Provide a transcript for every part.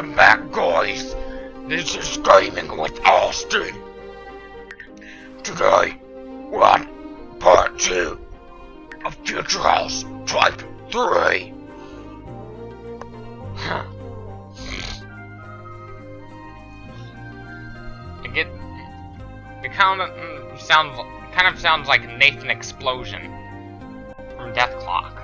Welcome back, guys. This is Gaming with Austin. Today, we're on part 2 of Future House Type 3. It kind of sounds like Nathan Explosion from Death Clock.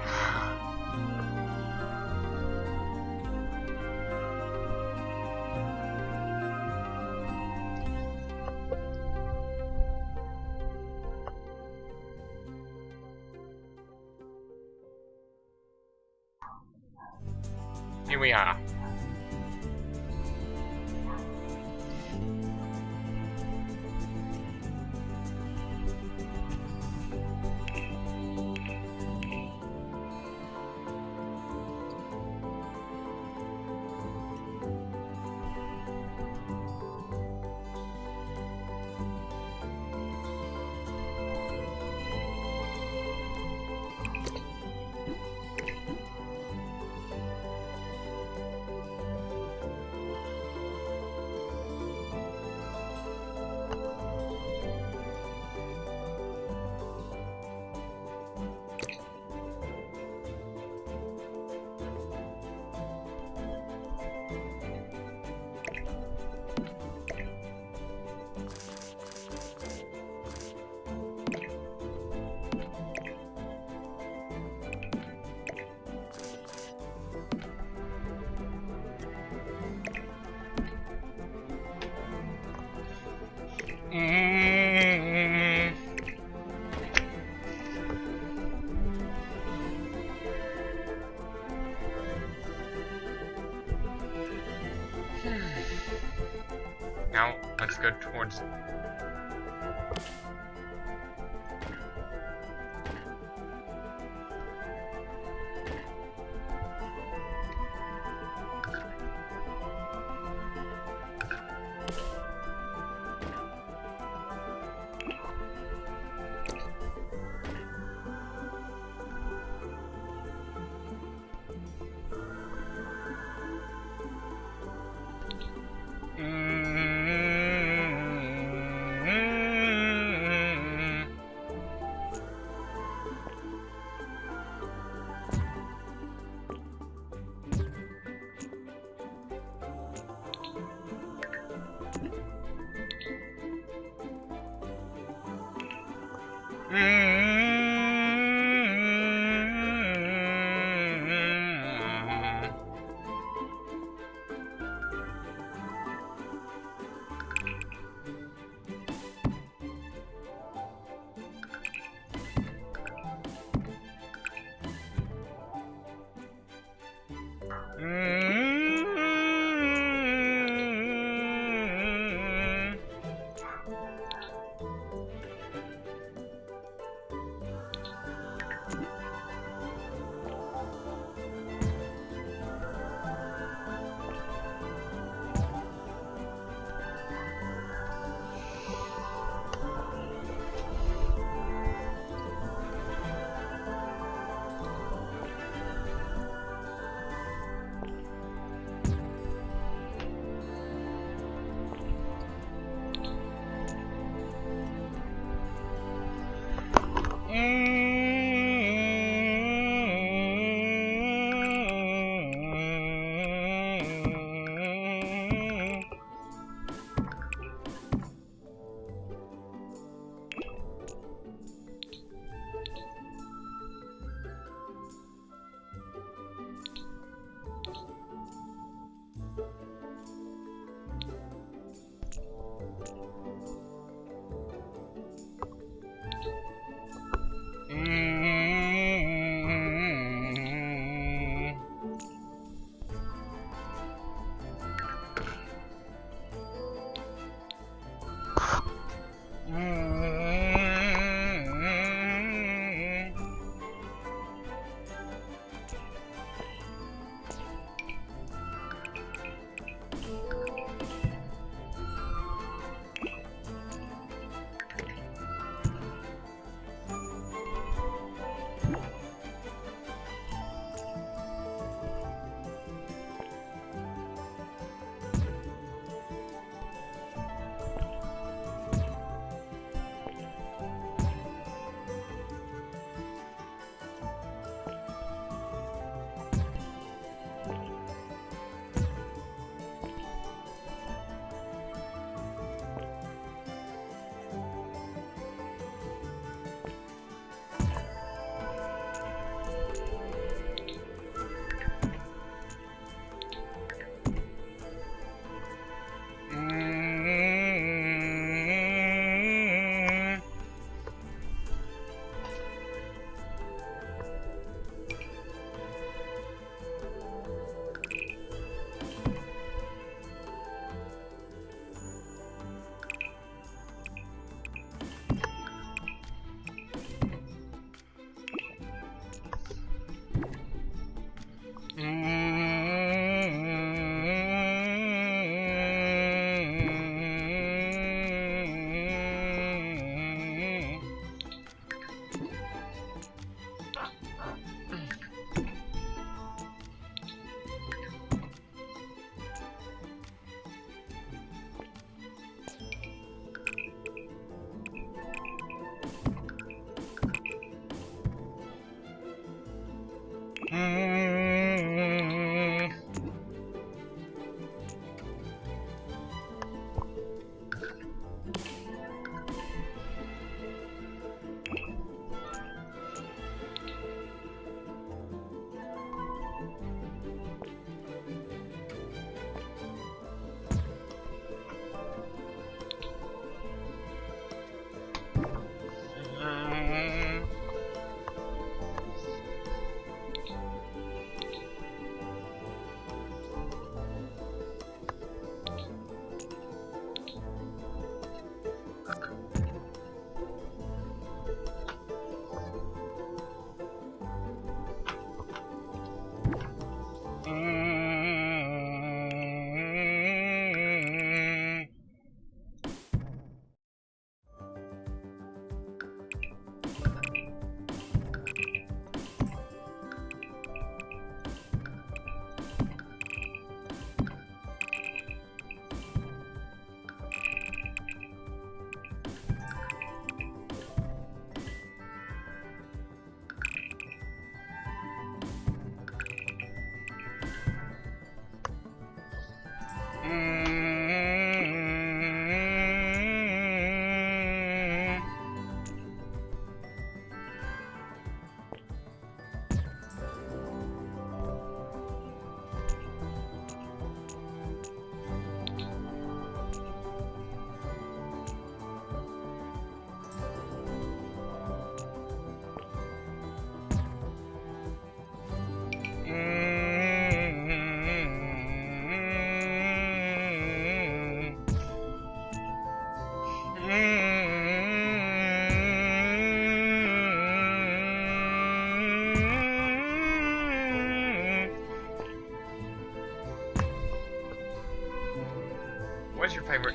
Here we are. Now, let's go towards... What's your favorite?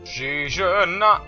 Si je n'a...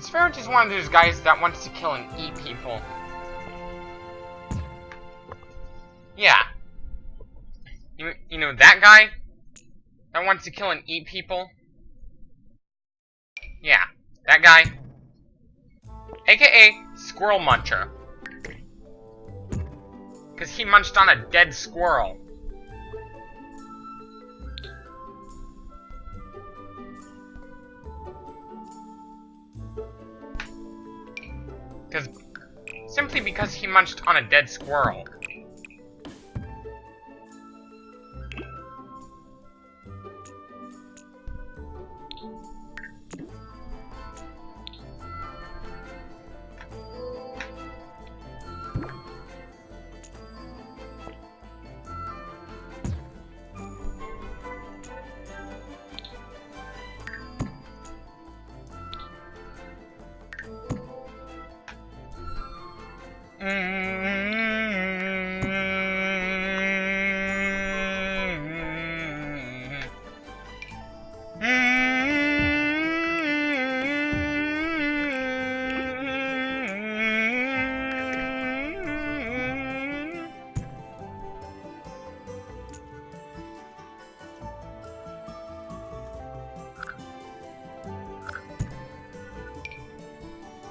Spheric is one of those guys that wants to kill and eat people. Yeah. You know that guy? That wants to kill and eat people? Yeah, that guy. AKA Squirrel Muncher. Because he munched on a dead squirrel. Simply because he munched on a dead squirrel.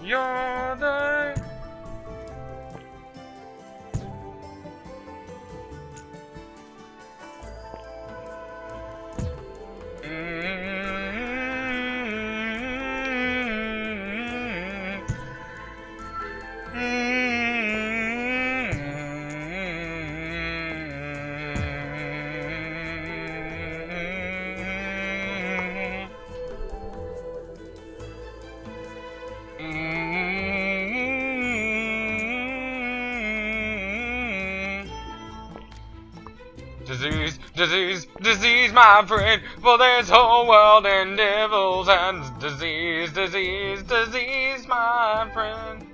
You're the... Disease, disease, disease, my friend, for this whole world in devil's hands. Disease, disease, disease, my friend.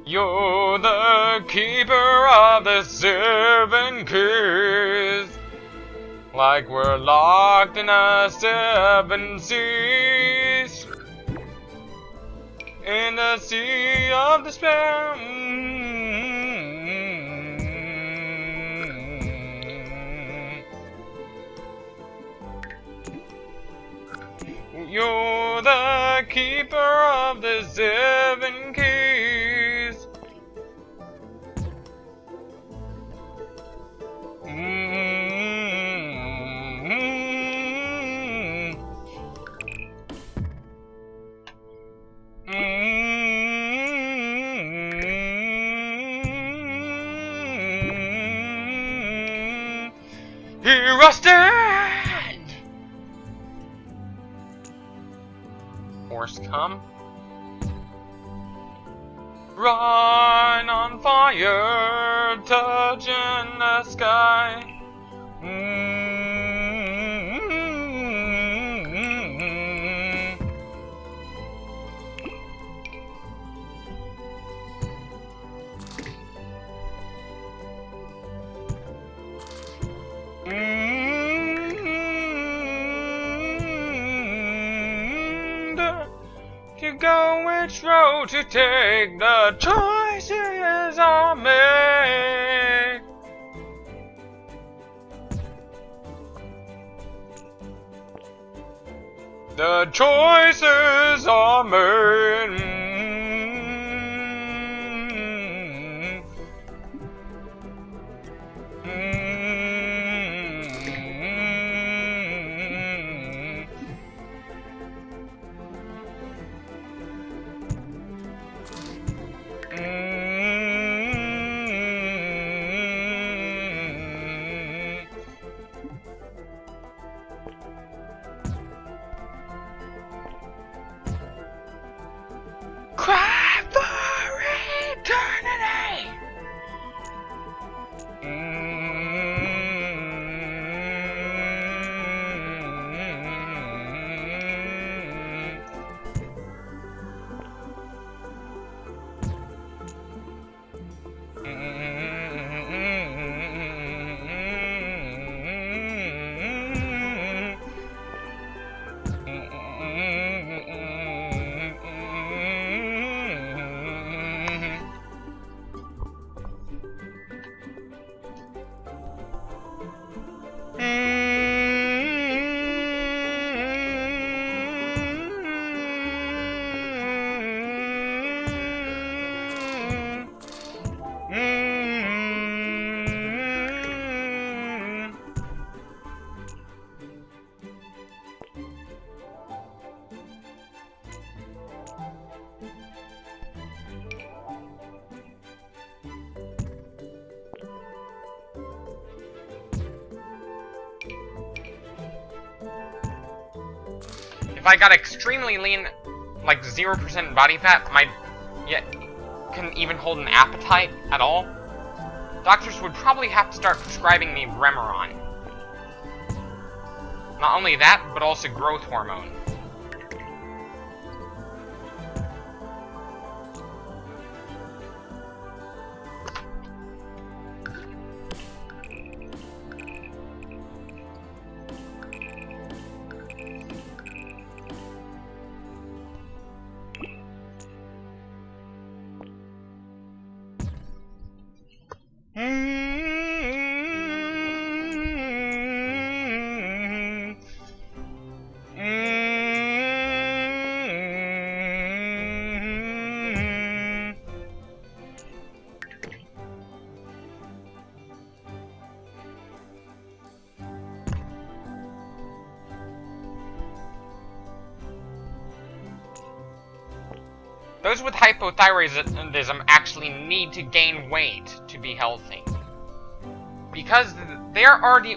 You're the keeper of the 7 keys, like we're locked in a 7 seas, in the sea of despair. You're the keeper of the 7 keys. Here I stand. Horse come. Run on fire, touching the sky. To go which road to take, the choices are made. The choices are made. Cry for eternity. If I got extremely lean, like 0% body fat, yet couldn't even hold an appetite at all, doctors would probably have to start prescribing me Remeron. Not only that, but also growth hormone. Those with hypothyroidism actually need to gain weight to be healthy. Because they're already...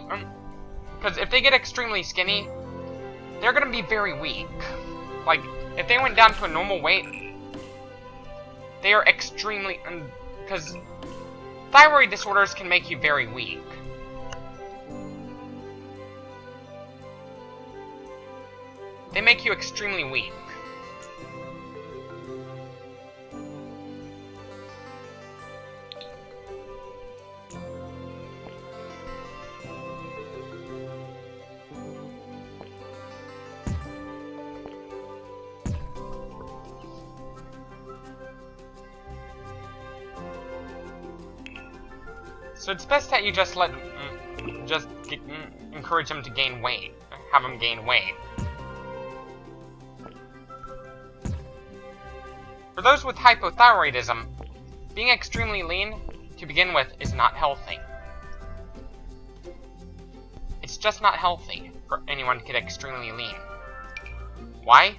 because if they get extremely skinny, they're gonna be very weak. Like, if they went down to a normal weight, they are extremely... because thyroid disorders can make you very weak. They make you extremely weak. So it's best that you just encourage them to gain weight. Have them gain weight. For those with hypothyroidism, being extremely lean, to begin with, is not healthy. It's just not healthy for anyone to get extremely lean. Why?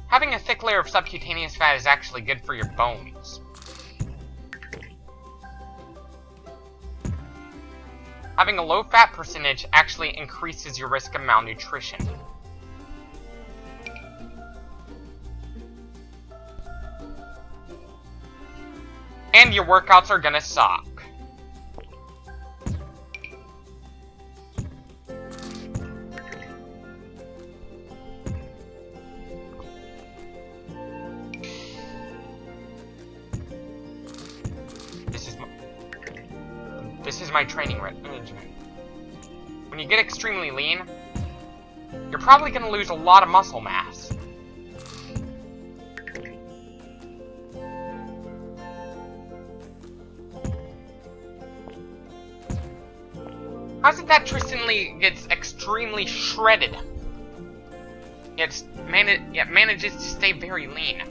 Having a thick layer of subcutaneous fat is actually good for your bones. Having a low fat percentage actually increases your risk of malnutrition. And your workouts are gonna suck. This is my training regimen. When you get extremely lean, you're probably going to lose a lot of muscle mass. How's it that Tristan Lee gets extremely shredded, yet manages to stay very lean?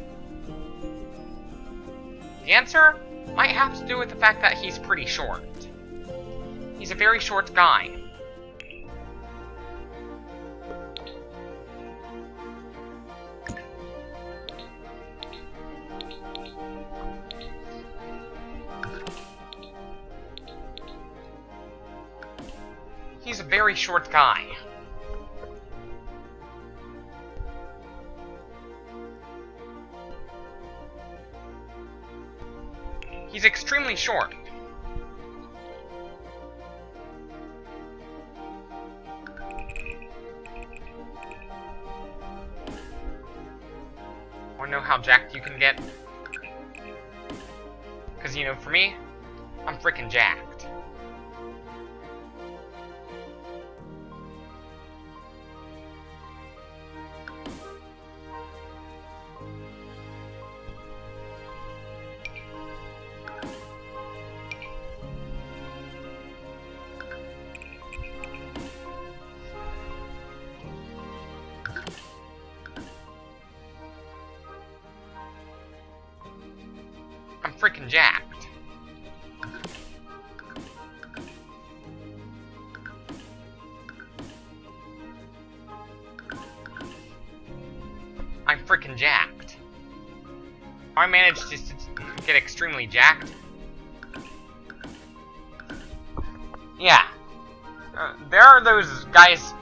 The answer might have to do with the fact that he's pretty short. He's a very short guy. He's a very short guy. He's extremely short. Wanna know how jacked you can get? Because, you know, for me, I'm freaking jacked. I'm freaking jacked. I'm freaking jacked. I managed to get extremely jacked. Yeah. There are those guys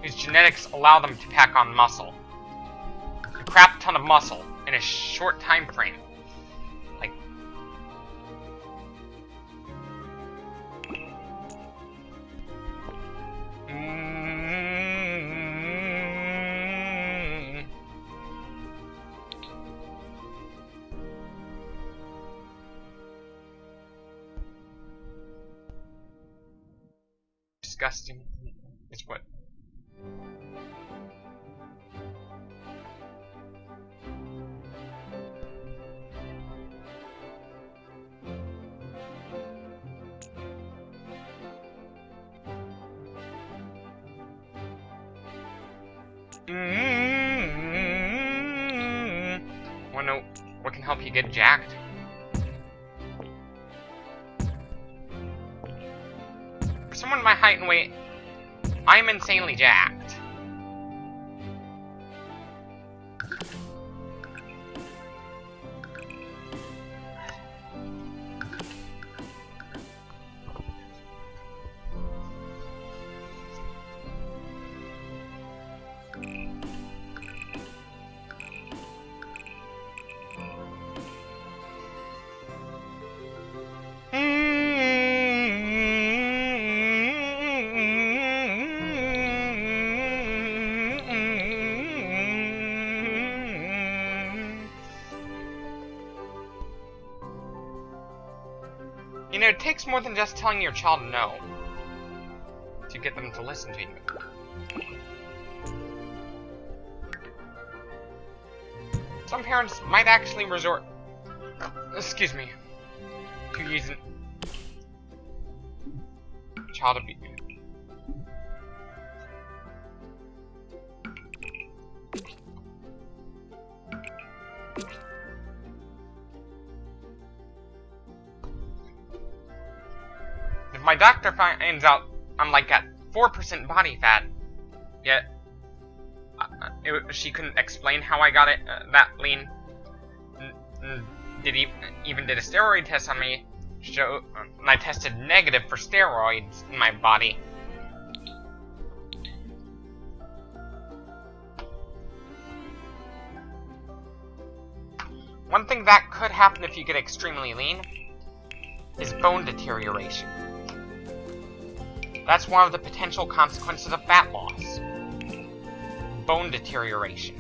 whose genetics allow them to pack on muscle. A crap ton of muscle in a short time frame. Like, disgusting. It's what? Wanna know what can help you get jacked? For someone my height and weight, I'm insanely jacked. You know, it takes more than just telling your child no to get them to listen to you. Some parents might actually resort, excuse me, to using child abuse. If my doctor finds out I'm like at 4% body fat, yet she couldn't explain how I got it that lean, even did a steroid test on me, and I tested negative for steroids in my body. One thing that could happen if you get extremely lean is bone deterioration. That's one of the potential consequences of fat loss. Bone deterioration.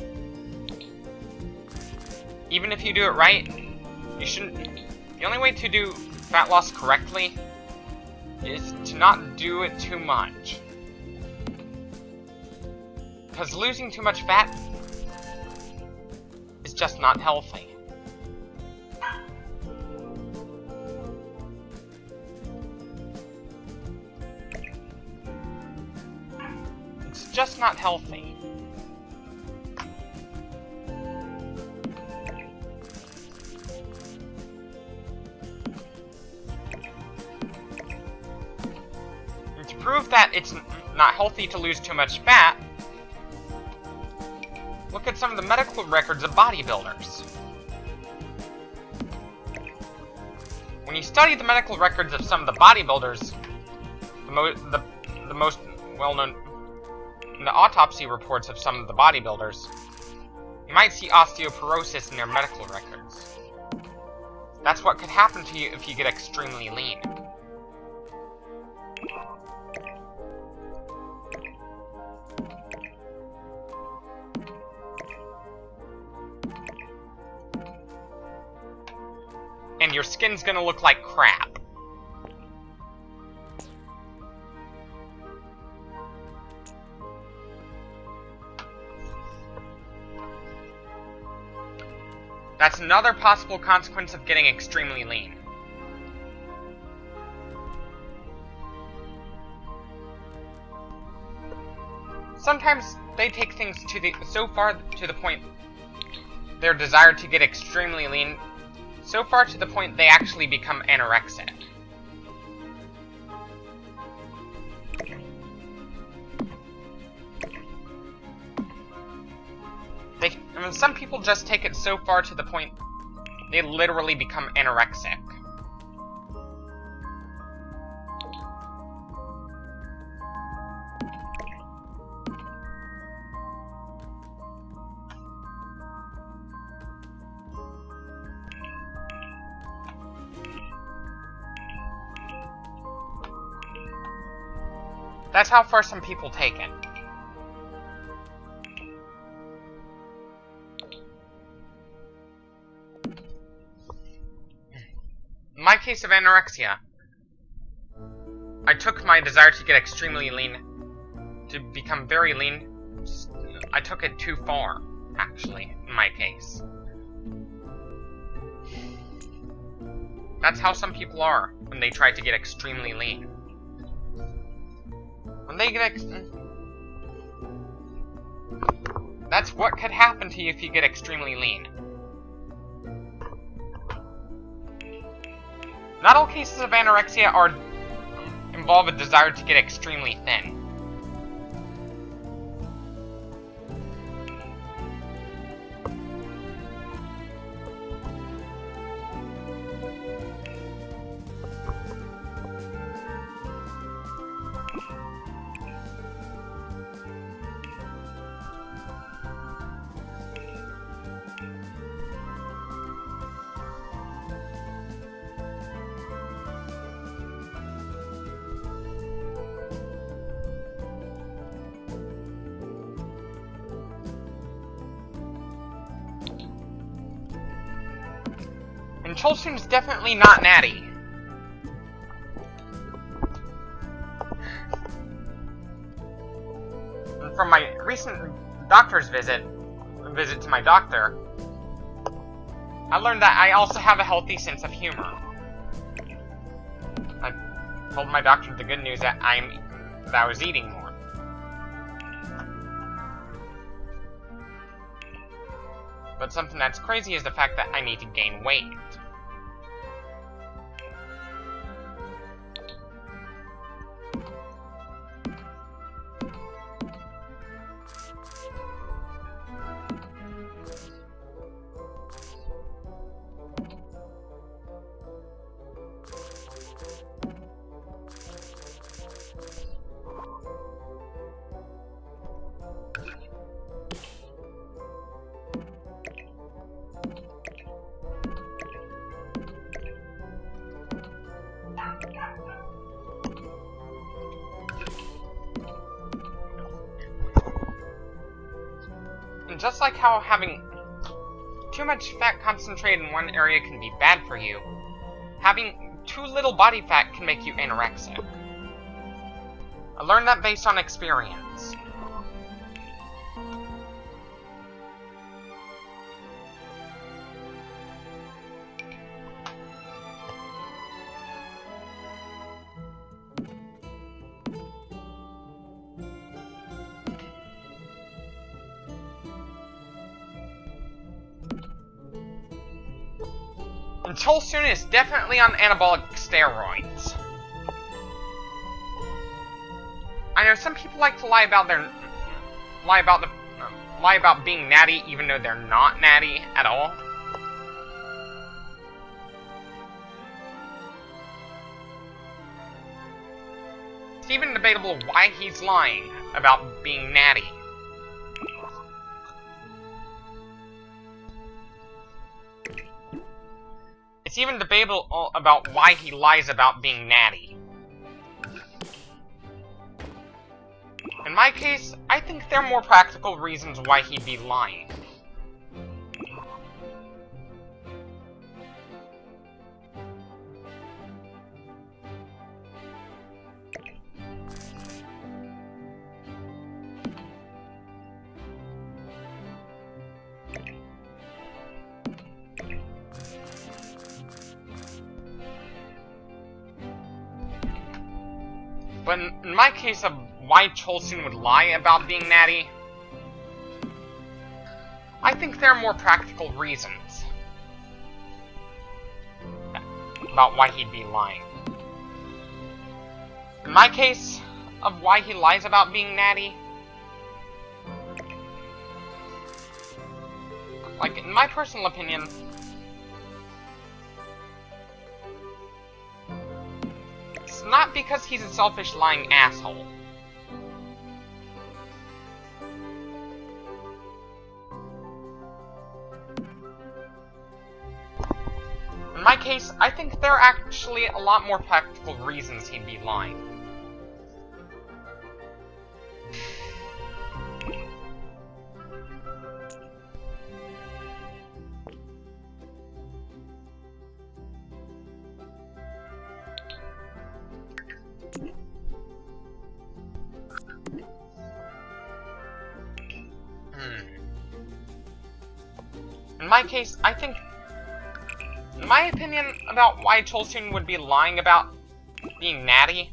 Even if you do it right, you shouldn't. The only way to do fat loss correctly is to not do it too much. Because losing too much fat is just not healthy. It's just not healthy. And to prove that it's not healthy to lose too much fat, look at some of the medical records of bodybuilders. When you study the medical records of some of the bodybuilders, the most well-known, the autopsy reports of some of the bodybuilders, you might see osteoporosis in their medical records. That's what could happen to you if you get extremely lean. And your skin's gonna look like crap. That's another possible consequence of getting extremely lean. Sometimes they take things so far to the point their desire to get extremely lean, so far to the point they actually become anorexic. Some people just take it so far to the point they literally become anorexic. That's how far some people take it. In my case of anorexia, I took my desire to get extremely lean, to become very lean, I took it too far, actually, in my case. That's how some people are when they try to get extremely lean. When they get that's what could happen to you if you get extremely lean. Not all cases of anorexia involve a desire to get extremely thin. And Cholsoon's definitely not natty. And from my recent doctor's visit to my doctor, I learned that I also have a healthy sense of humor. I told my doctor the good news that I was eating more. But something that's crazy is the fact that I need to gain weight. And just like how having too much fat concentrated in one area can be bad for you, having too little body fat can make you anorexic. I learned that based on experience. And Cholsoon is definitely on anabolic steroids. I know some people like to lie about being natty even though they're not natty at all. It's even debatable why he's lying about being natty. It's even debatable about why he lies about being natty. In my case, I think there are more practical reasons why he'd be lying. But in my case of why Cholsoon would lie about being natty, I think there are more practical reasons about why he'd be lying. In my case of why he lies about being natty, like, in my personal opinion, it's not because he's a selfish, lying asshole. In my case, I think there are actually a lot more practical reasons he'd be lying. In my case, I think, in my opinion about why Cholsoon would be lying about being natty,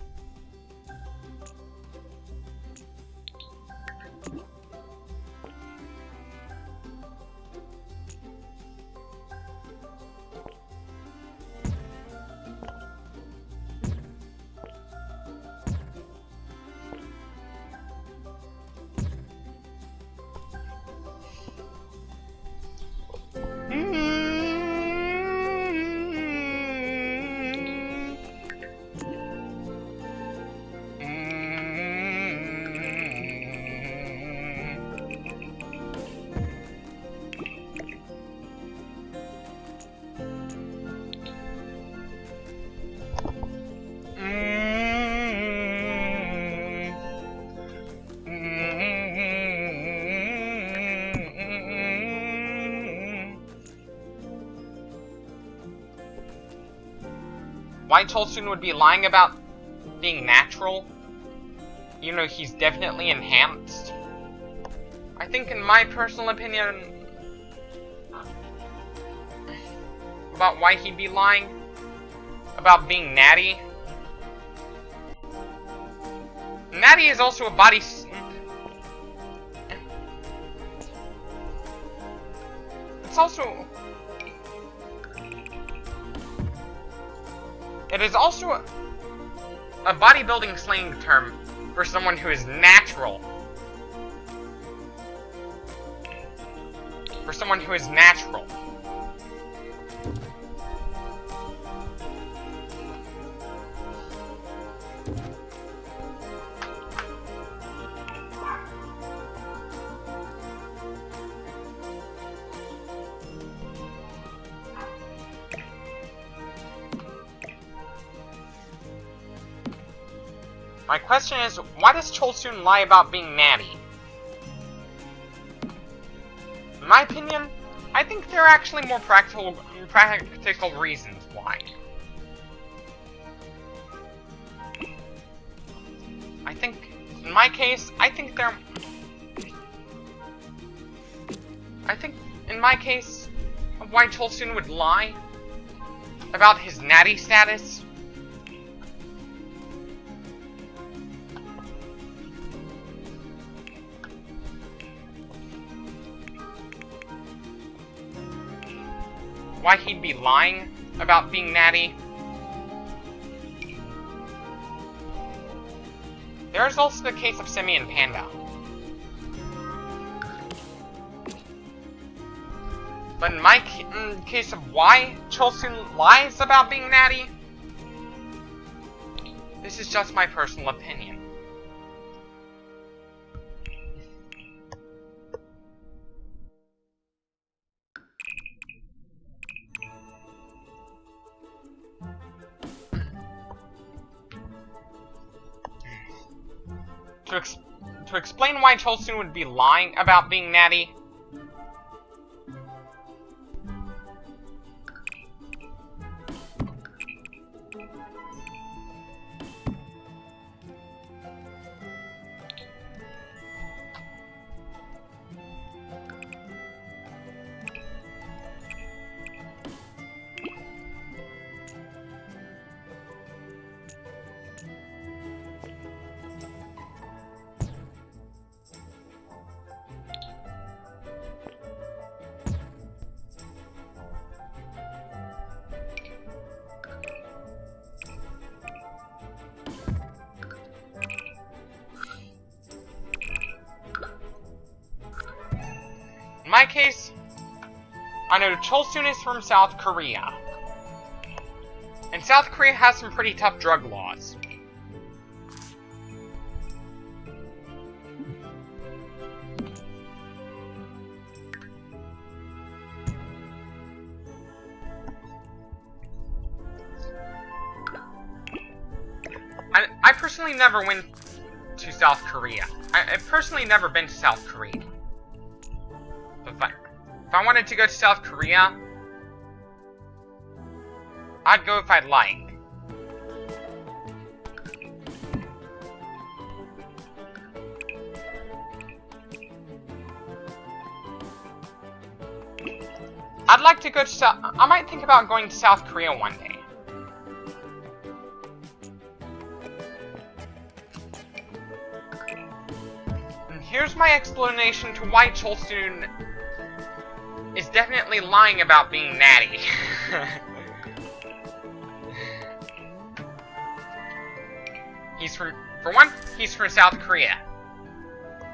why Tolstoy would be lying about being natural, even though he's definitely enhanced. I think, in my personal opinion, about why he'd be lying about being natty. Natty is also a body. It's also. It is also a bodybuilding slang term for someone who is natural. For someone who is natural. My question is, why does Cholsoon lie about being natty? In my opinion, I think there are actually more practical reasons why. I think, in my case, in my case, of why Cholsoon would lie about his natty status. Why he'd be lying about being natty. There's also the case of Semi and Panda. But in my case of why Cholsoon lies about being natty, this is just my personal opinion. To explain why Cholsoon would be lying about being natty, in my case, I know Cholsoon is from South Korea. And South Korea has some pretty tough drug laws. I personally never went to South Korea. I've personally never been to South Korea. But if I wanted to go to South Korea, I'd go if I'd like. I'd like to go to I might think about going to South Korea one day. And here's my explanation to why Cholsoon is definitely lying about being natty. For one, he's from South Korea.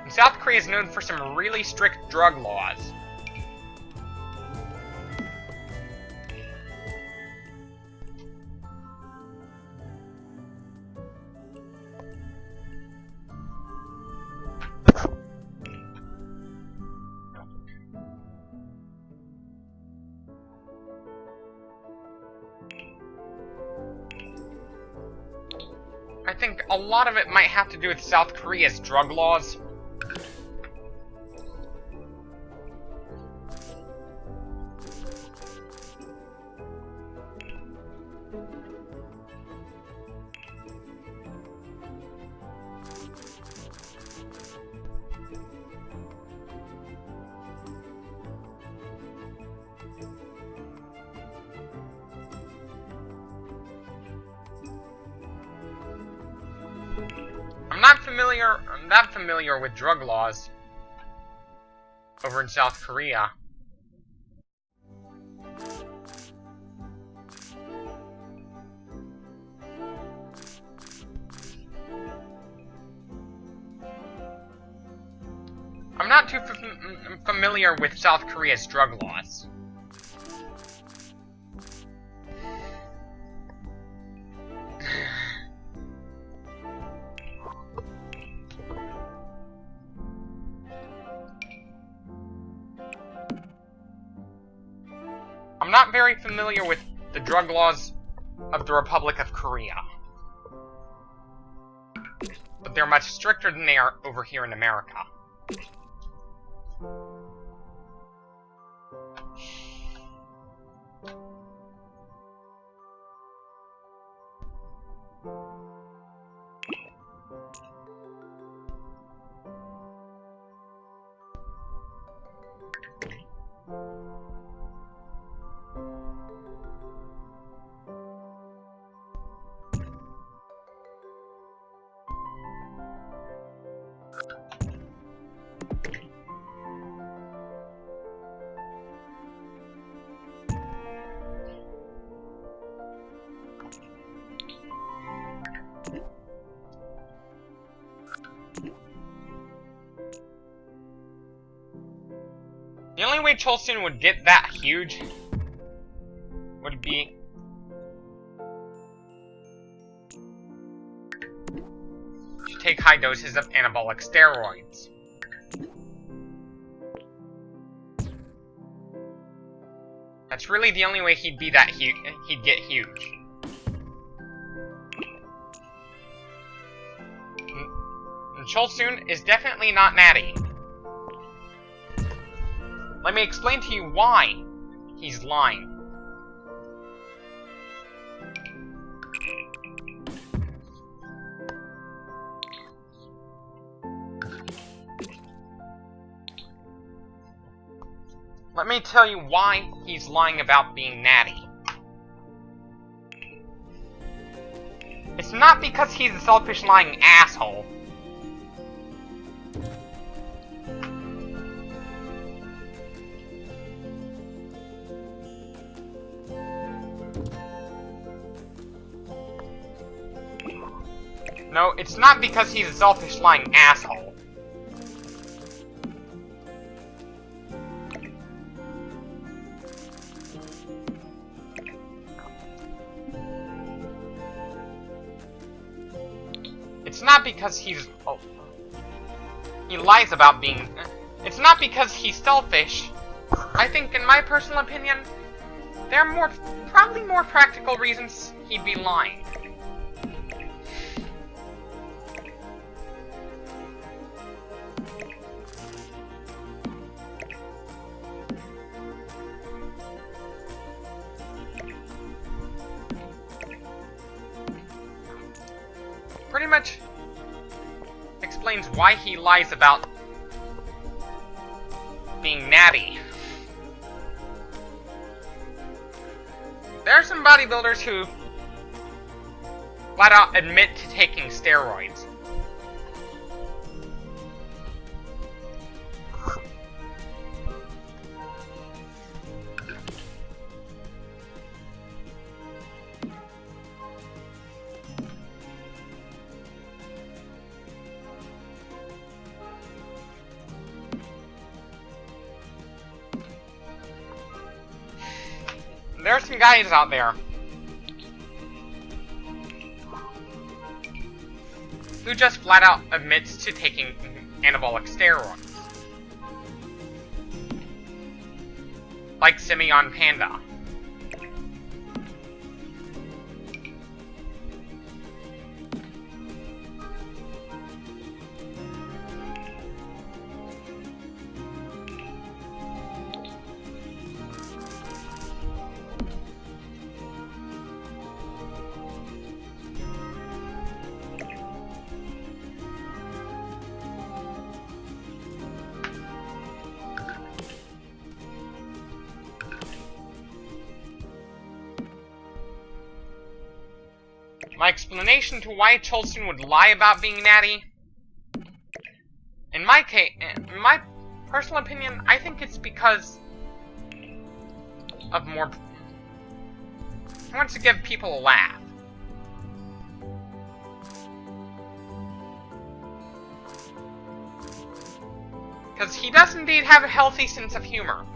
And South Korea is known for some really strict drug laws. I think a lot of it might have to do with South Korea's drug laws. I'm that familiar with drug laws over in South Korea. I'm not too familiar with South Korea's drug laws. I'm not very familiar with the drug laws of the Republic of Korea. But they're much stricter than they are over here in America. The only way Cholson would get that huge would be to take high doses of anabolic steroids. That's really the only way he'd be that huge. He'd get huge. And Cholson is definitely not natty. Let me explain to you why he's lying. Let me tell you why he's lying about being natty. It's not because he's a selfish, lying asshole. No, it's not because he's a selfish, lying asshole. It's not because he's... Oh, he lies about being... It's not because he's selfish. I think, in my personal opinion, there are probably more practical reasons he'd be lying. Pretty much explains why he lies about being natty. There are some bodybuilders who flat out admit to taking steroids. There are some guys out there who just flat out admits to taking anabolic steroids. Like Simeon Panda. explanation to why Cholston would lie about being natty? In my personal opinion, I think it's because of more... He wants to give people a laugh. Because he does indeed have a healthy sense of humor.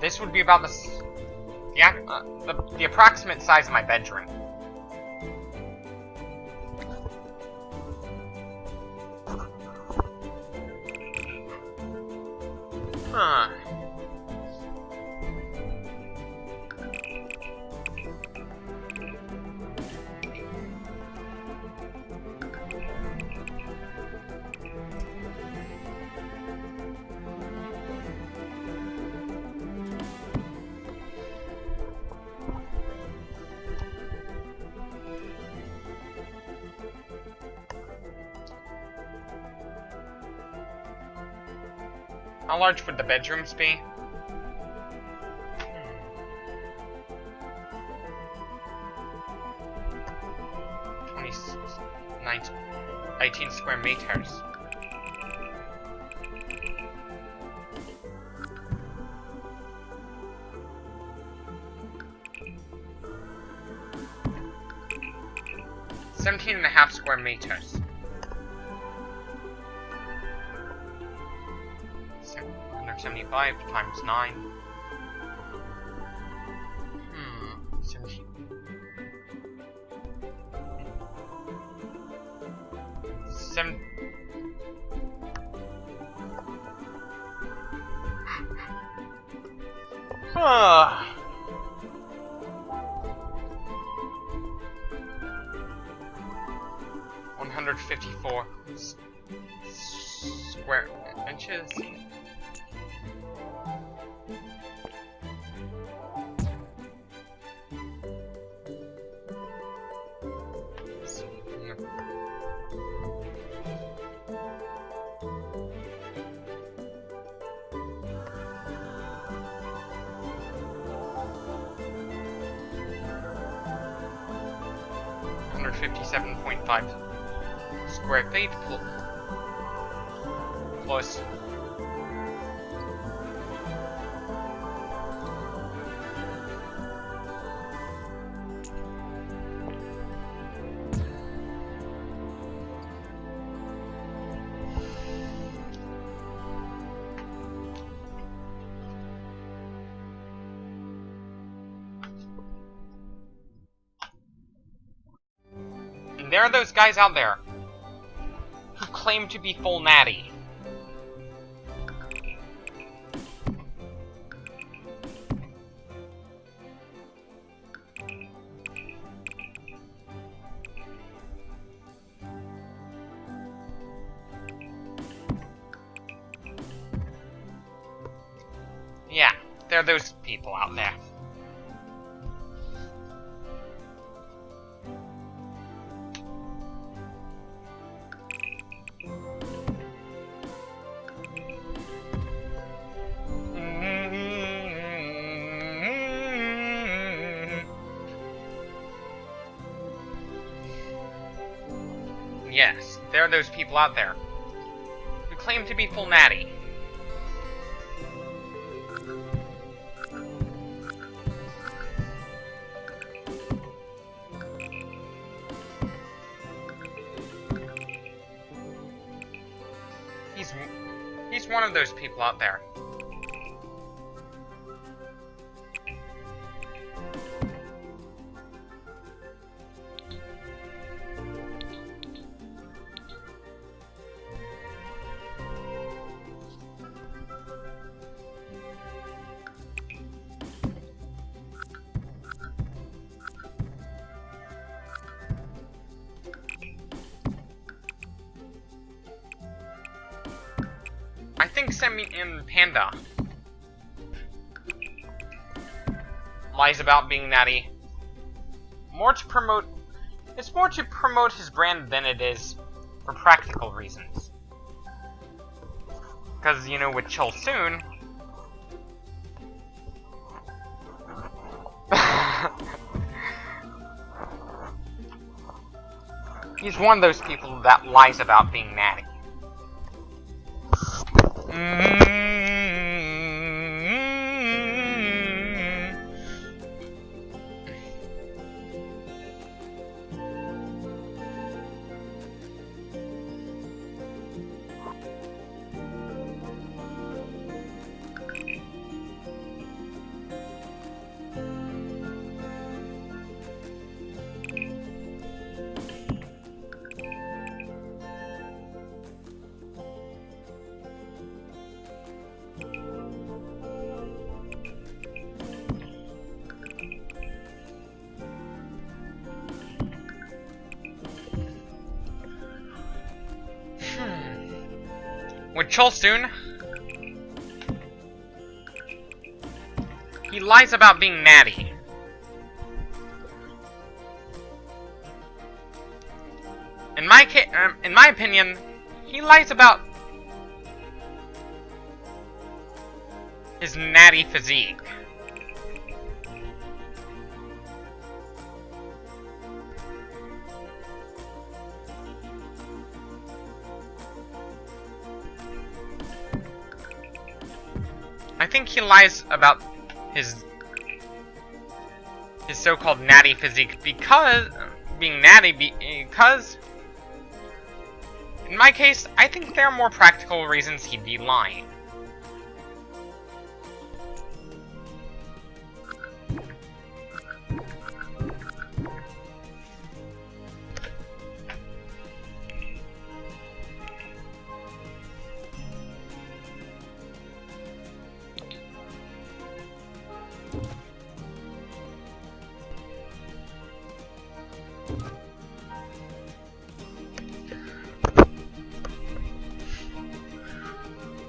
This would be about the approximate size of my bedroom. Huh. How large would the bedrooms be? 18 square meters. $17.5 square meters. 175 times 9. 17. Huh. $154 square inches. $157.5 square feet plus there are those guys out there who claim to be full natty. Yeah, there are those people out there. Yes, there are those people out there who claim to be full natty. He's one of those people out there. I think least I mean in Panda lies about being natty. It's more to promote his brand than it is for practical reasons. Because, you know, with Chulsoon, he's one of those people that lies about being natty. With Chulsoon, he lies about being natty. In my opinion, he lies about his natty physique. I think he lies about his so-called natty physique because in my case, I think there are more practical reasons he'd be lying.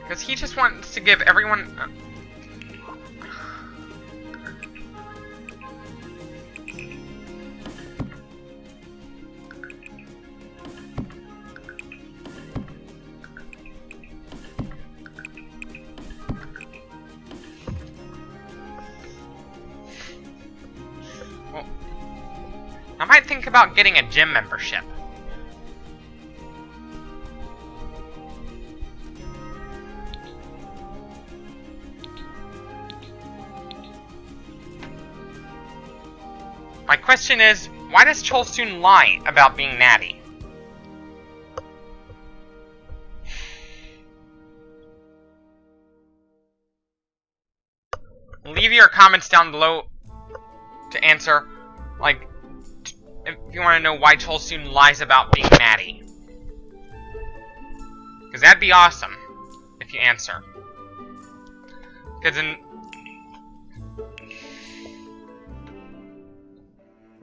Because he just wants to give everyone... Well, I might think about getting a gym membership. My question is, why does Chulsoon lie about being natty? Leave your comments down below to answer, like, if you want to know why Chulsoon lies about being natty. Because that'd be awesome if you answer.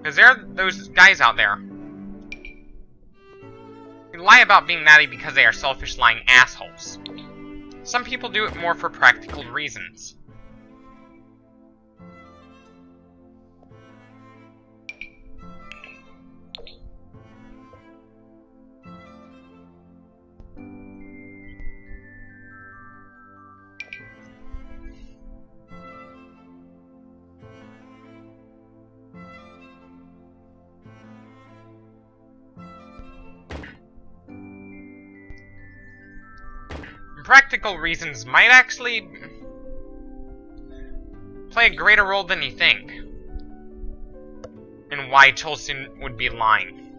Because there are those guys out there who lie about being natty because they are selfish, lying assholes. Some people do it more for practical reasons. Practical reasons might actually play a greater role than you think in why Chulsoon would be lying.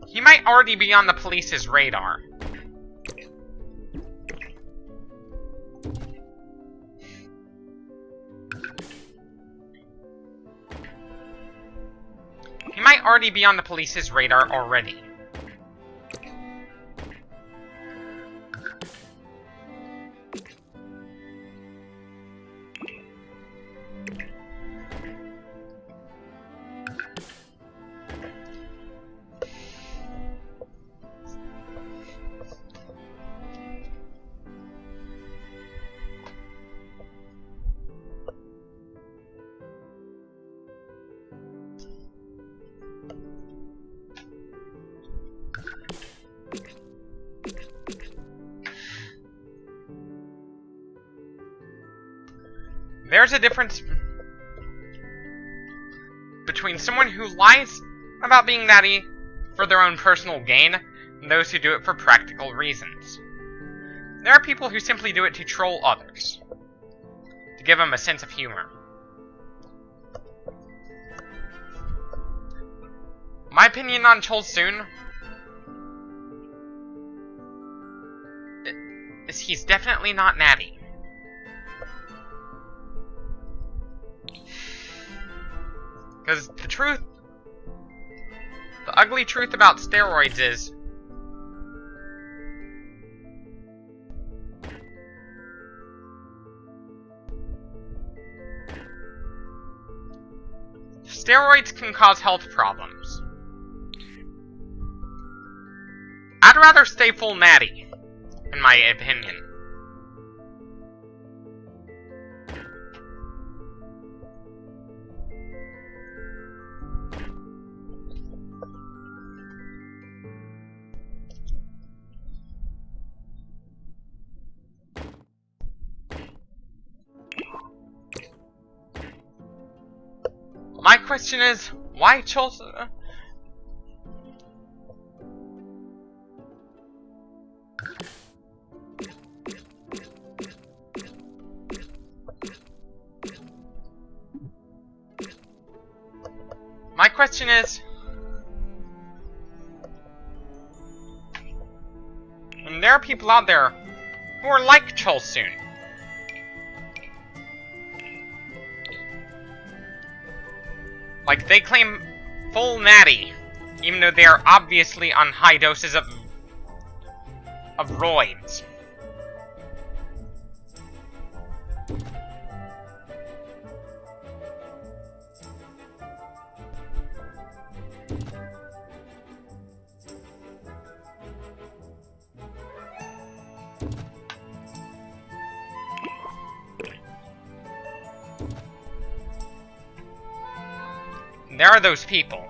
He might already be on the police's radar. He might already be on the police's radar already. There's a difference between someone who lies about being natty for their own personal gain and those who do it for practical reasons. There are people who simply do it to troll others, to give them a sense of humor. My opinion on Cholsoon is he's definitely not natty. Because the truth, the ugly truth about steroids is, steroids can cause health problems. I'd rather stay full natty, in my opinion. My question is, why Chelsea? My question is, and there are people out there who are like Cholsoon. Like, they claim full natty, even though they are obviously on high doses of roids. There are those people.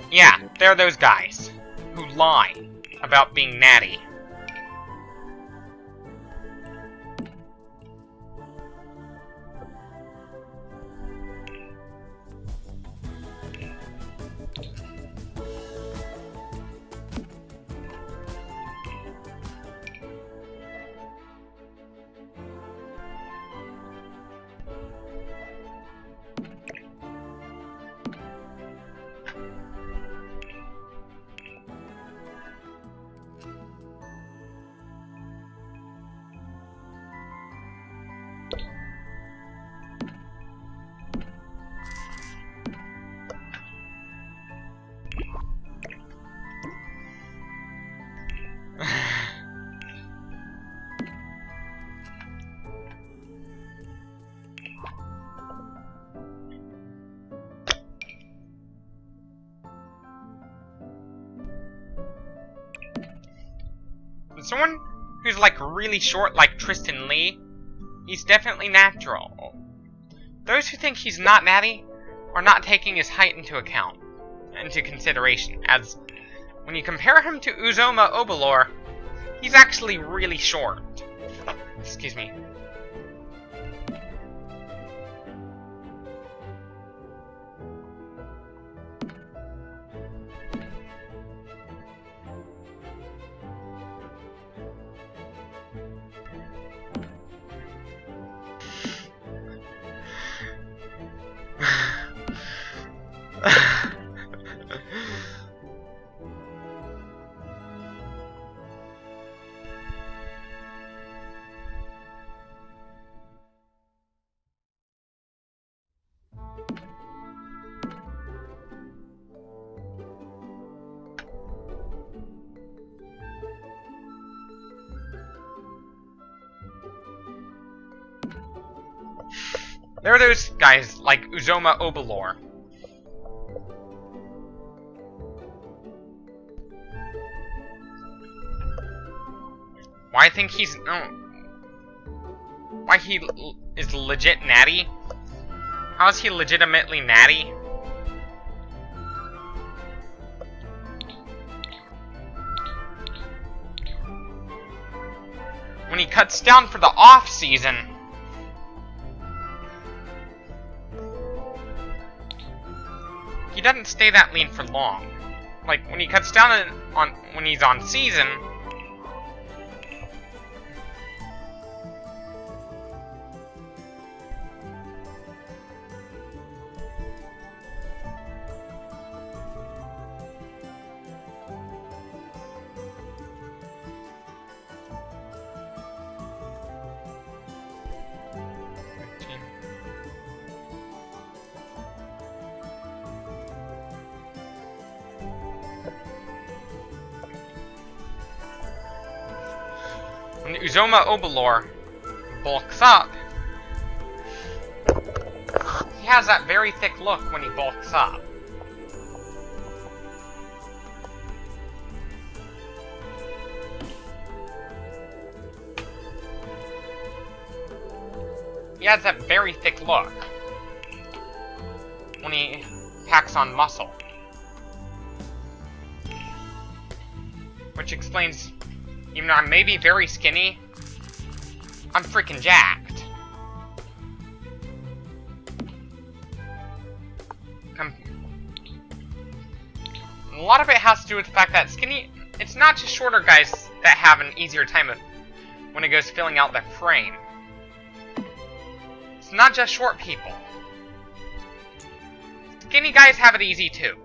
Yeah, there are those guys who lie about being natty. Someone who's like really short, like Tristan Lee, he's definitely natural. Those who think he's not natty are not taking his height into consideration, as when you compare him to Uzoma Obalor, he's actually really short. Excuse me. There are those guys like Uzoma Obalor. Why I think he's why he is legit natty? How is he legitimately natty? When he cuts down for the off-season, he doesn't stay that lean for long. Like, when he cuts down when he's on season, when Uzoma Obalor bulks up, he has that very thick look when he bulks up. He has that very thick look when he packs on muscle. Which explains, even though I may be very skinny, I'm freaking jacked. A lot of it has to do with the fact that skinny, it's not just shorter guys that have an easier time when it goes filling out their frame. It's not just short people. Skinny guys have it easy too.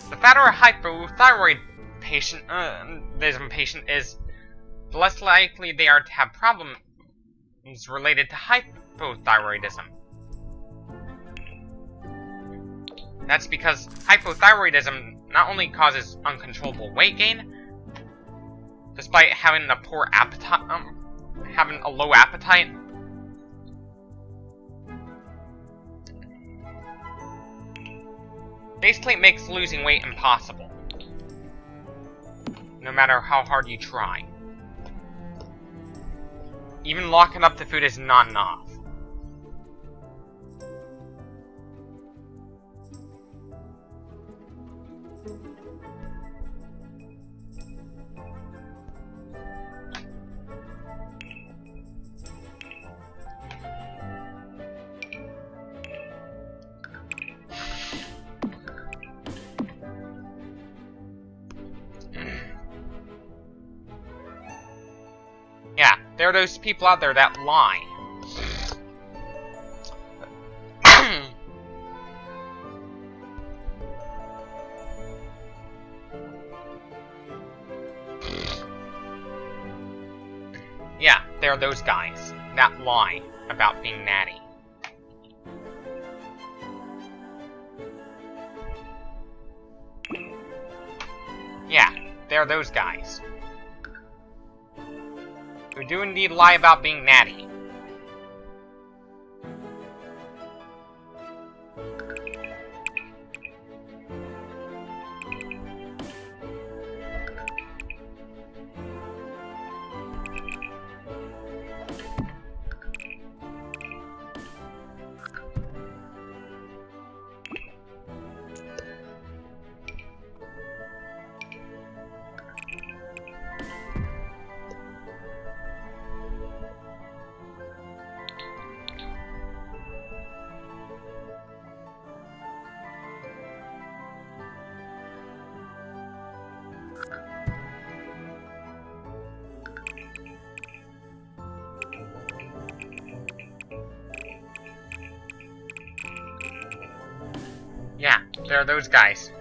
The fatter a hypothyroid patient is, the less likely they are to have problems related to hypothyroidism. That's because hypothyroidism not only causes uncontrollable weight gain, despite having a poor appetite, having a low appetite. Basically, it makes losing weight impossible, no matter how hard you try. Even locking up the food is not enough. Yeah, there are those people out there that lie. Yeah, there are those guys that lie about being natty. Yeah, there are those guys who do indeed lie about being natty. Yeah, there are those guys.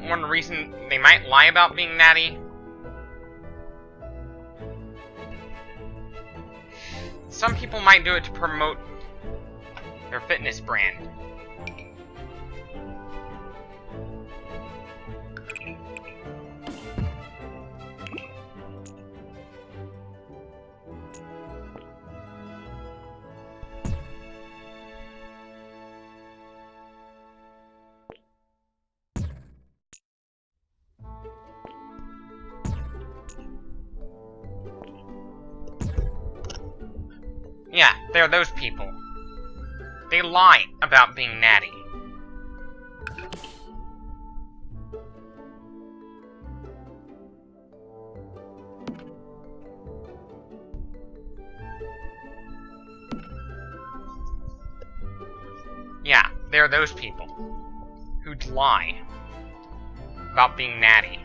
One reason they might lie about being natty. Some people might do it to promote their fitness brand. Yeah, they're those people. They lie about being natty. Yeah, they're those people who'd lie about being natty.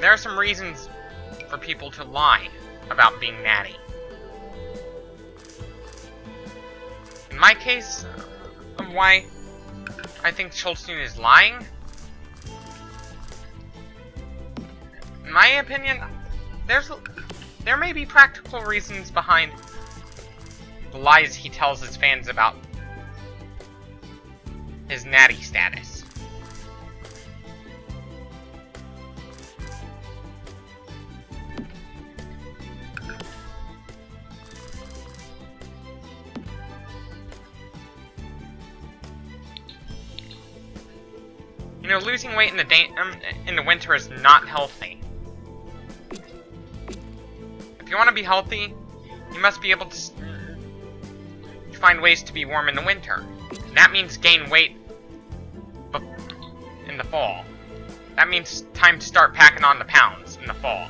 There are some reasons for people to lie about being natty. In my case, of why I think Schultzstein is lying, in my opinion, there may be practical reasons behind the lies he tells his fans about his natty status. You know, losing weight in the winter is not healthy. If you want to be healthy, you must be able to find ways to be warm in the winter. That means gain weight in the fall. That means time to start packing on the pounds in the fall.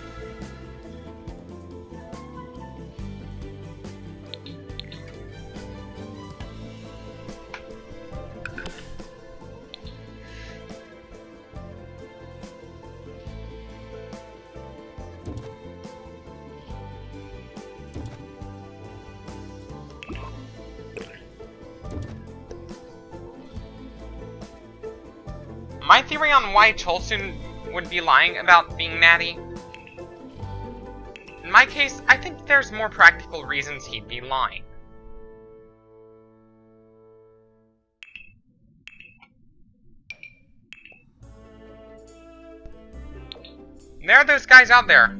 My theory on why Cholsun would be lying about being natty, in my case, I think there's more practical reasons he'd be lying. There are those guys out there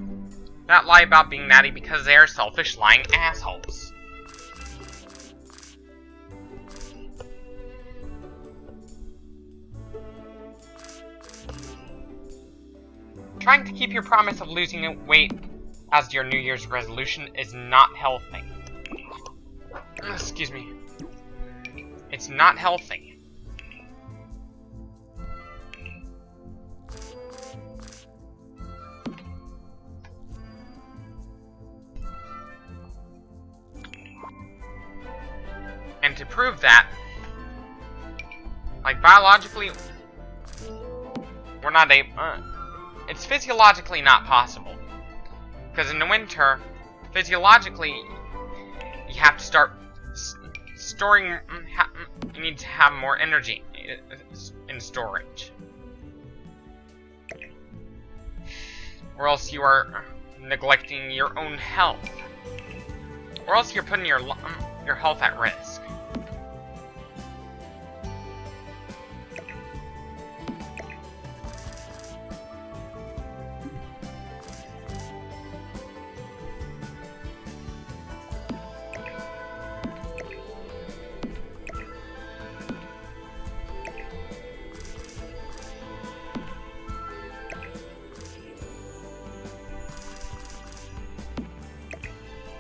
that lie about being natty because they are selfish, lying assholes. Trying to keep your promise of losing weight as your New Year's resolution is not healthy. Excuse me. It's not healthy. And to prove that, like biologically, we're not able... it's physiologically not possible. Because in the winter, physiologically, you have to start storing... you need to have more energy in storage. Or else you are neglecting your own health. Or else you're putting your health at risk.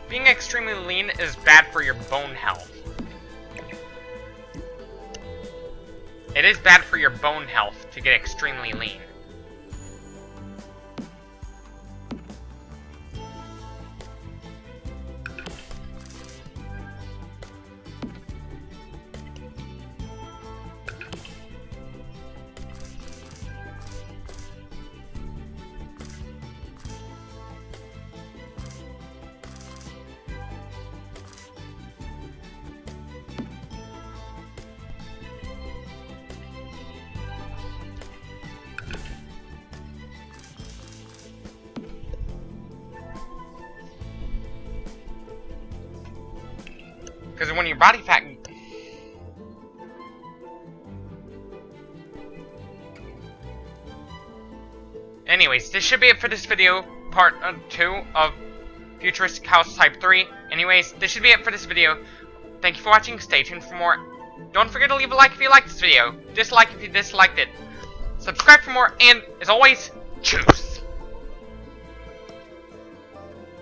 Being extremely lean is bad for your bone health. It is bad for your bone health to get extremely lean. Because when your body fat... Anyways, this should be it for this video, part 2 of Futuristic House Type 3. Anyways, this should be it for this video. Thank you for watching, stay tuned for more. Don't forget to leave a like if you liked this video, dislike if you disliked it. Subscribe for more, and, as always, choose!